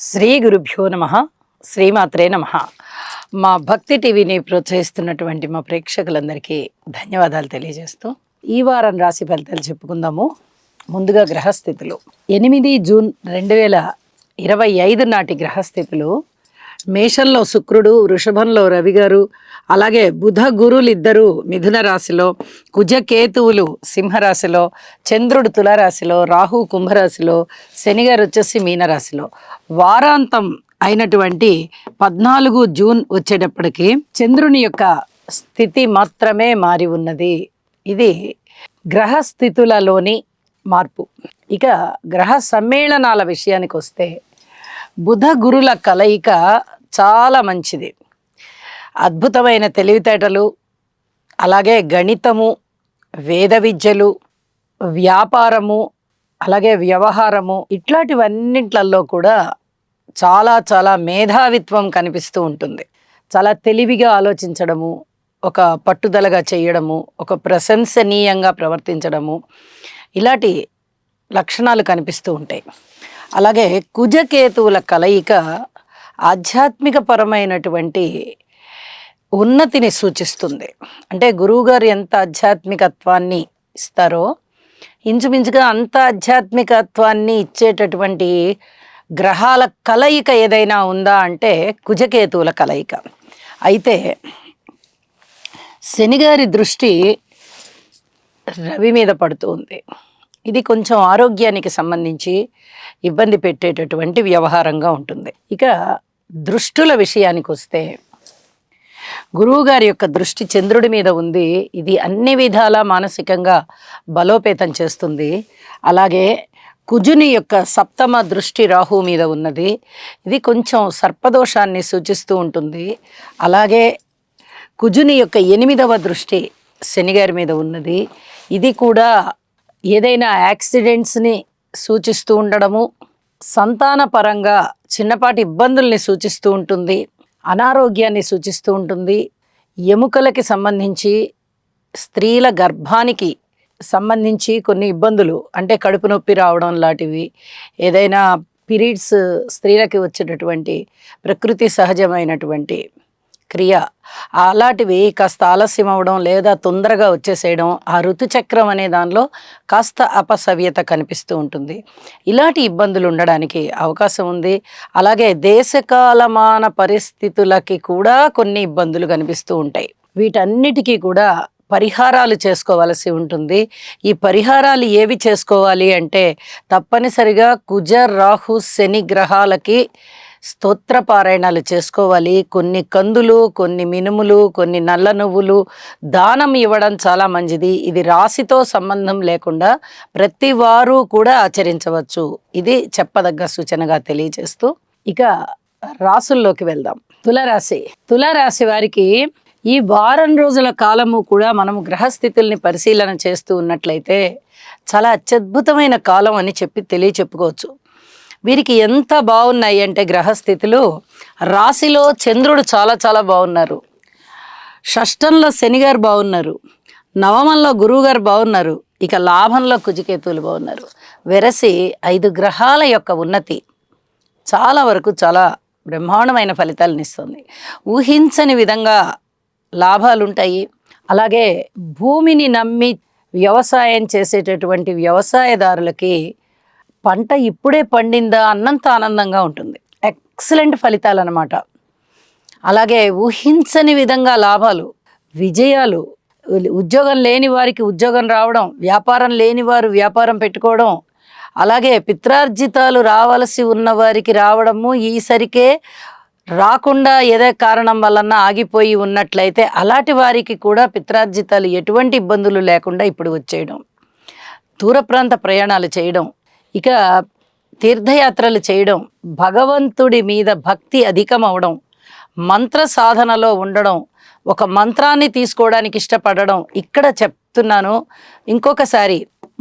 శ్రీ గురుభ్యో నమ. శ్రీమాత్రే నమ. మా భక్తి టీవీని ప్రోత్సహిస్తున్నటువంటి మా ప్రేక్షకులందరికీ ధన్యవాదాలు తెలియజేస్తూ ఈ వారం రాశి ఫలితాలు చెప్పుకుందాము. ముందుగా గ్రహస్థితులు 8 జూన్ 2025 నాటి గ్రహస్థితులు: మేషంలో శుక్రుడు, వృషభంలో రవి గారు, అలాగే బుధ గురులు ఇద్దరు మిథున రాశిలో, కుజకేతువులు సింహరాశిలో, చంద్రుడు తులారాశిలో, రాహు కుంభరాశిలో, శనిగారు వచ్చేసి మీనరాశిలో. వారాంతం అయినటువంటి 14 జూన్ వచ్చేటప్పటికి చంద్రుని యొక్క స్థితి మాత్రమే మారి ఉన్నది. ఇది గ్రహస్థితులలోని మార్పు. ఇక గ్రహ సమ్మేళనాల విషయానికి వస్తే బుధ గురుల కలయిక చాలా మంచిది. అద్భుతమైన తెలివితేటలు, అలాగే గణితము, వేద విద్యలు, వ్యాపారము, అలాగే వ్యవహారము, ఇట్లాంటివన్నింటిలో కూడా చాలా చాలా మేధావిత్వం కనిపిస్తూ ఉంటుంది. చాలా తెలివిగా ఆలోచించడము, ఒక పట్టుదలగా చేయడము, ఒక ప్రశంసనీయంగా ప్రవర్తించడము, ఇలాంటి లక్షణాలు కనిపిస్తూ ఉంటాయి. అలాగే కుజకేతువుల కలయిక ఆధ్యాత్మిక పరమైనటువంటి ఉన్నతిని సూచిస్తుంది. అంటే గురువుగారు ఎంత ఆధ్యాత్మికత్వాన్ని ఇస్తారో ఇంచుమించుగా అంత ఆధ్యాత్మికత్వాన్ని ఇచ్చేటటువంటి గ్రహాల కలయిక ఏదైనా ఉందా అంటే కుజకేతువుల కలయిక. అయితే శనిగారి దృష్టి రవి మీద పడుతుంది. ఇది కొంచెం ఆరోగ్యానికి సంబంధించి ఇబ్బంది పెట్టేటటువంటి వ్యవహారంగా ఉంటుంది. ఇక దృష్టుల విషయానికి వస్తే గురువుగారి యొక్క దృష్టి చంద్రుడి మీద ఉంది. ఇది అన్ని విధాలా మానసికంగా బలోపేతం చేస్తుంది. అలాగే కుజుని యొక్క సప్తమ దృష్టి రాహు మీద ఉన్నది. ఇది కొంచెం సర్పదోషాన్ని సూచిస్తూ ఉంటుంది. అలాగే కుజుని యొక్క 8వ దృష్టి శనిగారి మీద ఉన్నది. ఇది కూడా ఏదైనా యాక్సిడెంట్స్ని సూచిస్తూ ఉండడము, సంతాన పరంగా చిన్నపాటి ఇబ్బందుల్ని సూచిస్తూ ఉంటుంది, అనారోగ్యాన్ని సూచిస్తూ ఉంటుంది. ఎముకలకి సంబంధించి, స్త్రీల గర్భానికి సంబంధించి కొన్ని ఇబ్బందులు, అంటే కడుపు నొప్పి రావడం లాంటివి, ఏదైనా పీరియడ్స్ స్త్రీలకి వచ్చేటటువంటి ప్రకృతి సహజమైనటువంటి క్రియ అలాంటివి కాస్త ఆలస్యం అవ్వడం లేదా తొందరగా వచ్చేసేయడం, ఆ ఋతుచక్రం అనే దానిలో కాస్త అపసవ్యత కనిపిస్తూ ఉంటుంది. ఇలాంటి ఇబ్బందులు ఉండడానికి అవకాశం ఉంది. అలాగే దేశకాలమాన పరిస్థితులకి కూడా కొన్ని ఇబ్బందులు కనిపిస్తూ ఉంటాయి. వీటన్నిటికీ కూడా పరిహారాలు చేసుకోవాల్సి ఉంటుంది. ఈ పరిహారాలు ఏవి చేసుకోవాలి అంటే తప్పనిసరిగా కుజ రాహు శని గ్రహాలకి స్తోత్ర పారాయణాలు చేసుకోవాలి. కొన్ని కందులు, కొన్ని మినుములు, కొన్ని నల్ల నువ్వులు దానం ఇవ్వడం చాలా మంచిది. ఇది రాశితో సంబంధం లేకుండా ప్రతి వారు కూడా ఆచరించవచ్చు. ఇది చెప్పదగ్గ సూచనగా తెలియజేస్తూ ఇక రాసుల్లోకి వెళ్దాం. తులారాశి వారికి ఈ వారం రోజుల కాలము కూడా మనము గ్రహస్థితుల్ని పరిశీలన చేస్తూ ఉన్నట్లయితే చాలా అత్యద్భుతమైన కాలం అని చెప్పుకోవచ్చు. వీరికి ఎంత బాగున్నాయి అంటే గ్రహస్థితులు, రాశిలో చంద్రుడు చాలా చాలా బాగున్నారు, షష్టంలో శనిగారు బాగున్నారు, నవమంలో గురువుగారు బాగున్నారు, ఇక లాభంలో కుజకేతువులు బాగున్నారు. వెరసి 5 గ్రహాల యొక్క ఉన్నతి చాలా వరకు చాలా బ్రహ్మాండమైన ఫలితాలను ఇస్తుంది. ఊహించని విధంగా లాభాలు ఉంటాయి. అలాగే భూమిని నమ్మి వ్యవసాయం చేసేటటువంటి వ్యవసాయదారులకి పంట ఇప్పుడే పండిందా అన్నంత ఆనందంగా ఉంటుంది. ఎక్సలెంట్ ఫలితాలు అన్నమాట. అలాగే ఊహించని విధంగా లాభాలు, విజయాలు, ఉద్యోగం లేని వారికి ఉద్యోగం రావడం, వ్యాపారం లేని వారు వ్యాపారం పెట్టుకోవడం, అలాగే పిత్రార్జితాలు రావాల్సి ఉన్న వారికి రావడము, ఈసరికే రాకుండా ఏదే కారణం వలన ఆగిపోయి ఉన్నట్లయితే అలాంటి వారికి కూడా పిత్రార్జితాలు ఎటువంటి ఇబ్బందులు లేకుండా ఇప్పుడు వచ్చేయడం, దూర ప్రాంత ప్రయాణాలు చేయడం, ఇక తీర్థయాత్రలు చేయడం, భగవంతుడి మీద భక్తి అధికం అవడం, మంత్ర సాధనలో ఉండడం, ఒక మంత్రాన్ని తీసుకోవడానికి ఇష్టపడడం. ఇక్కడ చెప్తున్నాను ఇంకొకసారి,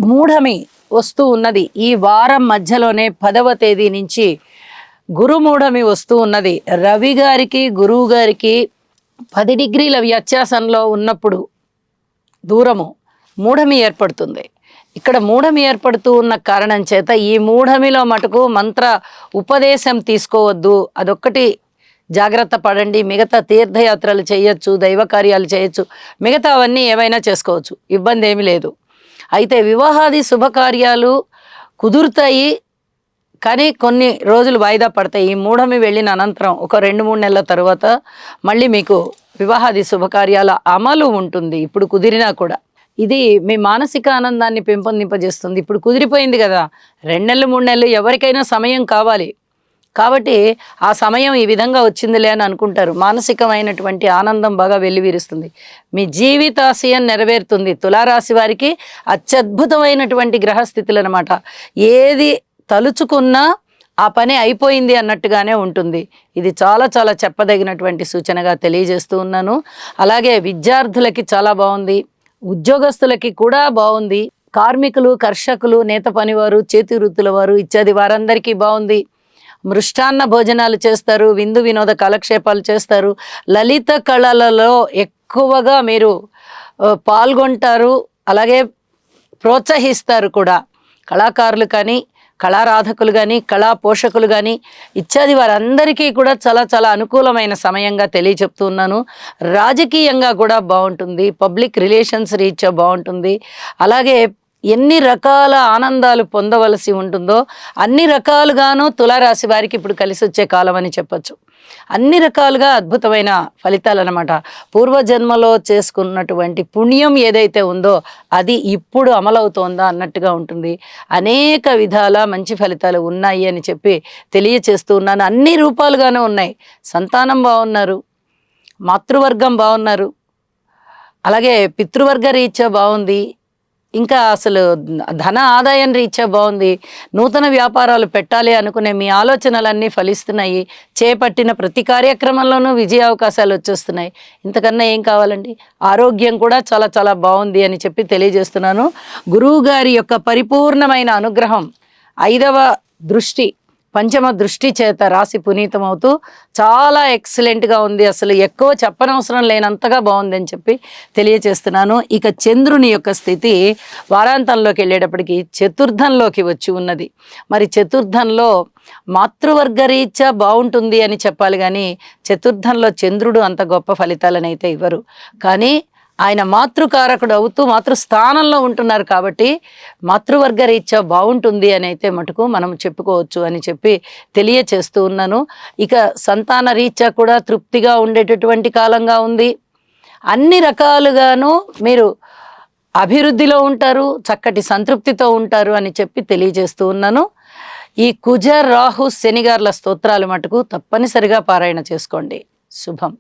మూఢమి వస్తూ ఉన్నది. ఈ వారం మధ్యలోనే 10వ తేదీ నుంచి గురుమూఢమి వస్తూ ఉన్నది. రవి గారికి గురువు గారికి 10 డిగ్రీల వ్యత్యాసంలో ఉన్నప్పుడు దూరము మూఢమి ఏర్పడుతుంది. ఇక్కడ మూఢమి ఏర్పడుతూ ఉన్న కారణం చేత ఈ మూఢమిలో మటుకు మంత్ర ఉపదేశం తీసుకోవద్దు, అదొక్కటి జాగ్రత్త పడండి. మిగతా తీర్థయాత్రలు చేయొచ్చు, దైవ కార్యాలు చేయొచ్చు, మిగతా అవన్నీ ఏవైనా చేసుకోవచ్చు, ఇబ్బంది ఏమీ లేదు. అయితే వివాహాది శుభకార్యాలు కుదురుతాయి, కానీ కొన్ని రోజులు వాయిదా పడతాయి. ఈ మూఢమి వెళ్ళిన అనంతరం ఒక 2-3 నెలల తర్వాత మళ్ళీ మీకు వివాహాది శుభకార్యాల అమలు ఉంటుంది. ఇప్పుడు కుదిరినా కూడా ఇది మీ మానసిక ఆనందాన్ని పెంపొందింపజేస్తుంది. ఇప్పుడు కుదిరిపోయింది కదా, 2 నెలలు 3 నెలలు ఎవరికైనా సమయం కావాలి. కాబట్టి ఆ సమయం ఈ విధంగా వచ్చిందిలే అని అనుకుంటారు. మానసికమైనటువంటి ఆనందం బాగా వెల్లివిరుస్తుంది. మీ జీవితాశయం నెరవేరుతుంది. తులారాశి వారికి అత్యద్భుతమైనటువంటి గ్రహస్థితులు అనమాట. ఏది తలుచుకున్నా ఆ పని అయిపోయింది అన్నట్టుగానే ఉంటుంది. ఇది చాలా చాలా చెప్పదగినటువంటి సూచనగా తెలియజేస్తూ ఉన్నాను. అలాగే విద్యార్థులకి చాలా బాగుంది, ఉద్యోగస్తులకి కూడా బాగుంది, కార్మికులు, కర్షకులు, నేత పనివారు, చేతి వృత్తుల వారు ఇత్యాది వారందరికీ బాగుంది. మృష్టాన్న భోజనాలు చేస్తారు, విందు వినోద కాలక్షేపాలు చేస్తారు, లలిత కళలలో ఎక్కువగా మీరు పాల్గొంటారు, అలాగే ప్రోత్సహిస్తారు కూడా. కళాకారులు కానీ, కళారాధకులు కానీ, కళా పోషకులు కానీ ఇత్యాది వారందరికీ కూడా చాలా చాలా అనుకూలమైన సమయంగా తెలియచెప్తున్నాను. రాజకీయంగా కూడా బాగుంటుంది, పబ్లిక్ రిలేషన్స్ రీత్యా బాగుంటుంది. అలాగే ఎన్ని రకాల ఆనందాలు పొందవలసి ఉంటుందో అన్ని రకాలుగాను తులారాశి వారికి ఇప్పుడు కలిసి వచ్చే కాలం అని చెప్పచ్చు. అన్ని రకాలుగా అద్భుతమైన ఫలితాలు అన్నమాట. పూర్వజన్మలో చేసుకున్నటువంటి పుణ్యం ఏదైతే ఉందో అది ఇప్పుడు అమలవుతోందా అన్నట్టుగా ఉంటుంది. అనేక విధాల మంచి ఫలితాలు ఉన్నాయి అని చెప్పి తెలియచేస్తూ ఉన్నాను. అన్ని రూపాలుగానే ఉన్నాయి. సంతానం బాగున్నారు, మాతృవర్గం బాగున్నారు, అలాగే పితృవర్గ రీత్యా బాగుంది, ఇంకా అసలు ధన ఆదాయం రీత్యా బాగుంది. నూతన వ్యాపారాలు పెట్టాలి అనుకునే మీ ఆలోచనలన్నీ ఫలిస్తున్నాయి. చేపట్టిన ప్రతి కార్యక్రమంలోనూ విజయ అవకాశాలు వచ్చేస్తున్నాయి. ఇంతకన్నా ఏం కావాలండి? ఆరోగ్యం కూడా చాలా చాలా బాగుంది అని చెప్పి తెలియజేస్తున్నాను. గురువు గారి యొక్క పరిపూర్ణమైన అనుగ్రహం, 5వ దృష్టి, పంచమ దృష్టి చేత రాశి పునీతమవుతూ చాలా ఎక్సలెంట్గా ఉంది. అసలు ఎక్కువ చెప్పనవసరం లేనంతగా బాగుంది అని చెప్పి తెలియచేస్తున్నాను. ఇక చంద్రుని యొక్క స్థితి వారాంతంలోకి వెళ్ళేటప్పటికి చతుర్థంలోకి వచ్చి ఉన్నది. మరి చతుర్థంలో మాతృవర్గరీత్యా బాగుంటుంది అని చెప్పాలి, కానీ చతుర్థంలో చంద్రుడు అంత గొప్ప ఫలితాలను అయితే ఇవ్వరు. కానీ ఆయన మాతృకారకుడు అవుతూ మాతృస్థానంలో ఉంటున్నారు కాబట్టి మాతృవర్గ రీత్యా బాగుంటుంది అని అయితే మటుకు మనం చెప్పుకోవచ్చు అని చెప్పి తెలియచేస్తూ ఉన్నాను. ఇక సంతాన రీత్యా కూడా తృప్తిగా ఉండేటటువంటి కాలంగా ఉంది. అన్ని రకాలుగాను మీరు అభివృద్ధిలో ఉంటారు, చక్కటి సంతృప్తితో ఉంటారు అని చెప్పి తెలియజేస్తూ ఉన్నాను. ఈ కుజ, రాహు, శనిగార్ల స్తోత్రాలు మటుకు తప్పనిసరిగా పారాయణ చేసుకోండి. శుభం.